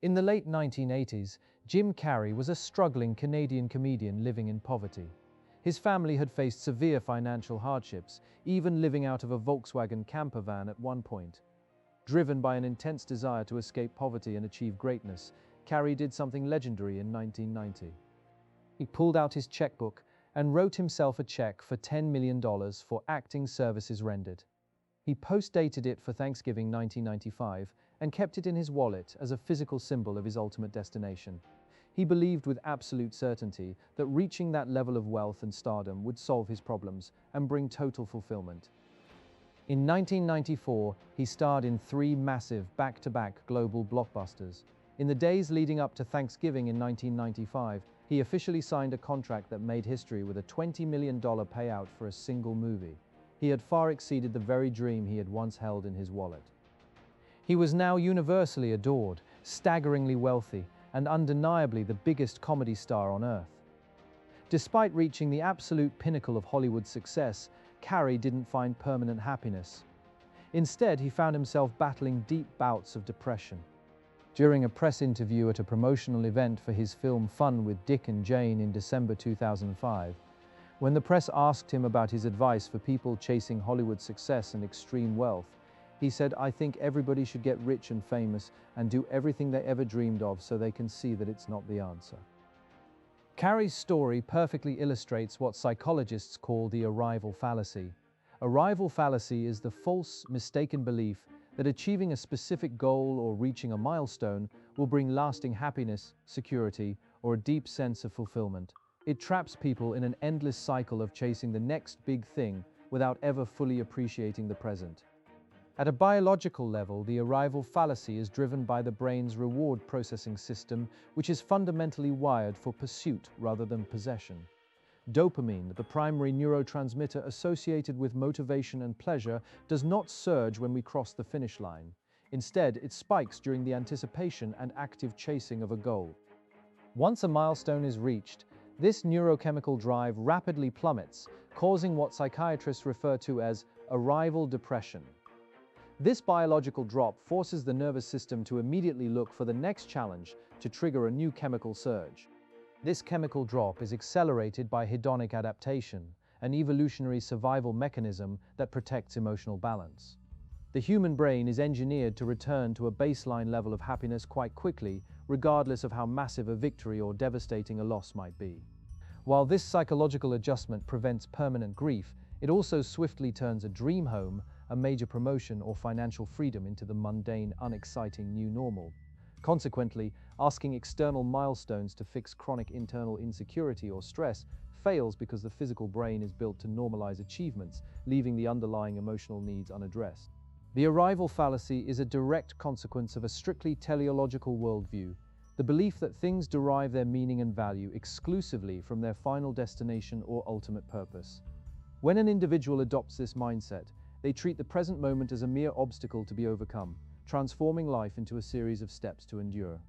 In the late 1980s, Jim Carrey was a struggling Canadian comedian living in poverty. His family had faced severe financial hardships, even living out of a Volkswagen camper van at one point. Driven by an intense desire to escape poverty and achieve greatness, Carrey did something legendary in 1990. He pulled out his checkbook and wrote himself a check for $10 million for acting services rendered. He post-dated it for Thanksgiving 1995 and kept it in his wallet as a physical symbol of his ultimate destination. He believed with absolute certainty that reaching that level of wealth and stardom would solve his problems and bring total fulfillment. In 1994, he starred in 3 massive back-to-back global blockbusters. In the days leading up to Thanksgiving in 1995, he officially signed a contract that made history with a $20 million payout for a single movie. He had far exceeded the very dream he had once held in his wallet. He was now universally adored, staggeringly wealthy, and undeniably the biggest comedy star on earth. Despite reaching the absolute pinnacle of Hollywood success, Carrey didn't find permanent happiness. Instead, he found himself battling deep bouts of depression. During a press interview at a promotional event for his film Fun with Dick and Jane in December 2005, when the press asked him about his advice for people chasing Hollywood success and extreme wealth, he said, "I think everybody should get rich and famous and do everything they ever dreamed of so they can see that it's not the answer." Carrey's story perfectly illustrates what psychologists call the arrival fallacy. Arrival fallacy is the false, mistaken belief that achieving a specific goal or reaching a milestone will bring lasting happiness, security, or a deep sense of fulfillment. It traps people in an endless cycle of chasing the next big thing without ever fully appreciating the present. At a biological level, the arrival fallacy is driven by the brain's reward processing system, which is fundamentally wired for pursuit rather than possession. Dopamine, the primary neurotransmitter associated with motivation and pleasure, does not surge when we cross the finish line. Instead, it spikes during the anticipation and active chasing of a goal. Once a milestone is reached, this neurochemical drive rapidly plummets, causing what psychiatrists refer to as arrival depression. This biological drop forces the nervous system to immediately look for the next challenge to trigger a new chemical surge. This chemical drop is accelerated by hedonic adaptation, an evolutionary survival mechanism that protects emotional balance. The human brain is engineered to return to a baseline level of happiness quite quickly, regardless of how massive a victory or devastating a loss might be. While this psychological adjustment prevents permanent grief, it also swiftly turns a dream home, a major promotion, or financial freedom into the mundane, unexciting new normal. Consequently, asking external milestones to fix chronic internal insecurity or stress fails because the physical brain is built to normalize achievements, leaving the underlying emotional needs unaddressed. The arrival fallacy is a direct consequence of a strictly teleological worldview, the belief that things derive their meaning and value exclusively from their final destination or ultimate purpose. When an individual adopts this mindset, they treat the present moment as a mere obstacle to be overcome, transforming life into a series of steps to endure.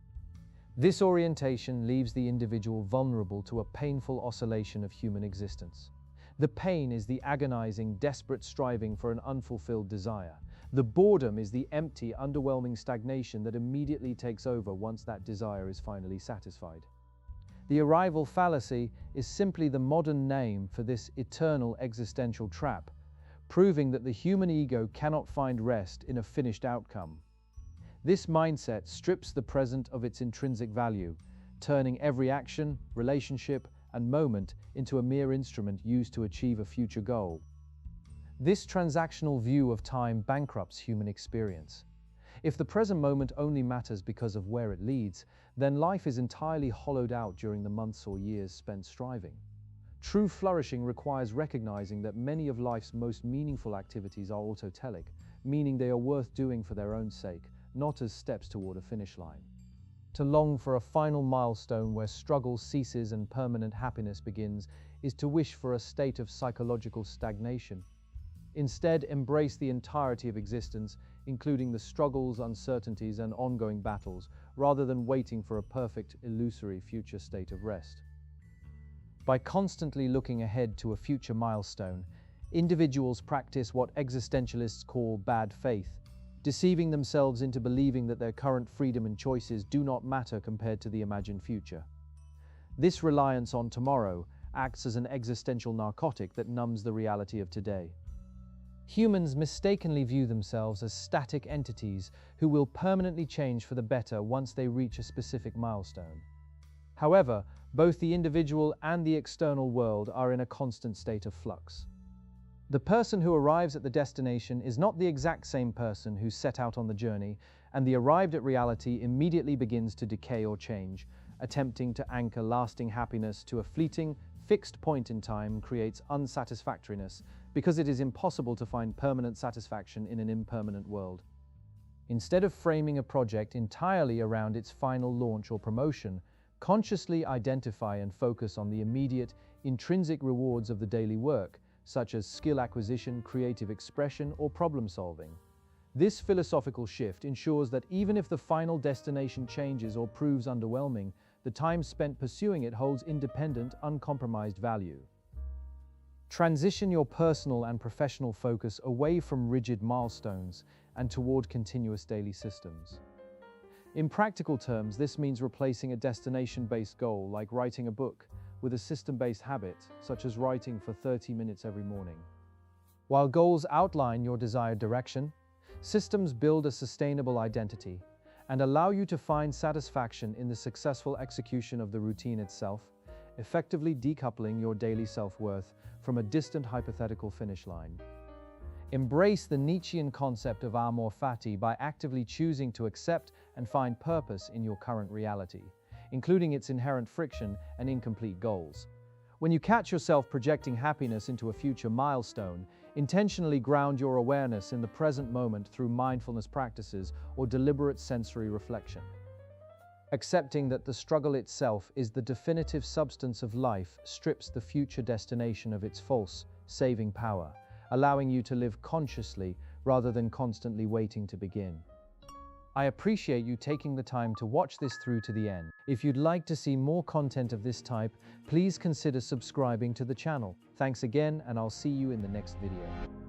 This orientation leaves the individual vulnerable to a painful oscillation of human existence. The pain is the agonizing, desperate striving for an unfulfilled desire. The boredom is the empty, underwhelming stagnation that immediately takes over once that desire is finally satisfied. The arrival fallacy is simply the modern name for this eternal existential trap, proving that the human ego cannot find rest in a finished outcome. This mindset strips the present of its intrinsic value, turning every action, relationship, and moment into a mere instrument used to achieve a future goal. This transactional view of time bankrupts human experience. If the present moment only matters because of where it leads, then life is entirely hollowed out during the months or years spent striving. True flourishing requires recognizing that many of life's most meaningful activities are autotelic, meaning they are worth doing for their own sake, not as steps toward a finish line. To long for a final milestone where struggle ceases and permanent happiness begins is to wish for a state of psychological stagnation. Instead, embrace the entirety of existence, including the struggles, uncertainties, and ongoing battles, rather than waiting for a perfect, illusory future state of rest. By constantly looking ahead to a future milestone, individuals practice what existentialists call bad faith. deceiving themselves into believing that their current freedom and choices do not matter compared to the imagined future. This reliance on tomorrow acts as an existential narcotic that numbs the reality of today. Humans mistakenly view themselves as static entities who will permanently change for the better once they reach a specific milestone. However, both the individual and the external world are in a constant state of flux. The person who arrives at the destination is not the exact same person who set out on the journey, and the arrived at reality immediately begins to decay or change. Attempting to anchor lasting happiness to a fleeting, fixed point in time creates unsatisfactoriness because it is impossible to find permanent satisfaction in an impermanent world. Instead of framing a project entirely around its final launch or promotion, consciously identify and focus on the immediate, intrinsic rewards of the daily work, such as skill acquisition, creative expression, or problem solving. This philosophical shift ensures that even if the final destination changes or proves underwhelming, the time spent pursuing it holds independent, uncompromised value. Transition your personal and professional focus away from rigid milestones and toward continuous daily systems. In practical terms, this means replacing a destination-based goal, like writing a book, with a system-based habit, such as writing for 30 minutes every morning. While goals outline your desired direction, systems build a sustainable identity and allow you to find satisfaction in the successful execution of the routine itself, effectively decoupling your daily self-worth from a distant hypothetical finish line. Embrace the Nietzschean concept of amor fati by actively choosing to accept and find purpose in your current reality, including its inherent friction and incomplete goals. When you catch yourself projecting happiness into a future milestone, intentionally ground your awareness in the present moment through mindfulness practices or deliberate sensory reflection. Accepting that the struggle itself is the definitive substance of life strips the future destination of its false, saving power, allowing you to live consciously rather than constantly waiting to begin. I appreciate you taking the time to watch this through to the end. If you'd like to see more content of this type, please consider subscribing to the channel. Thanks again, and I'll see you in the next video.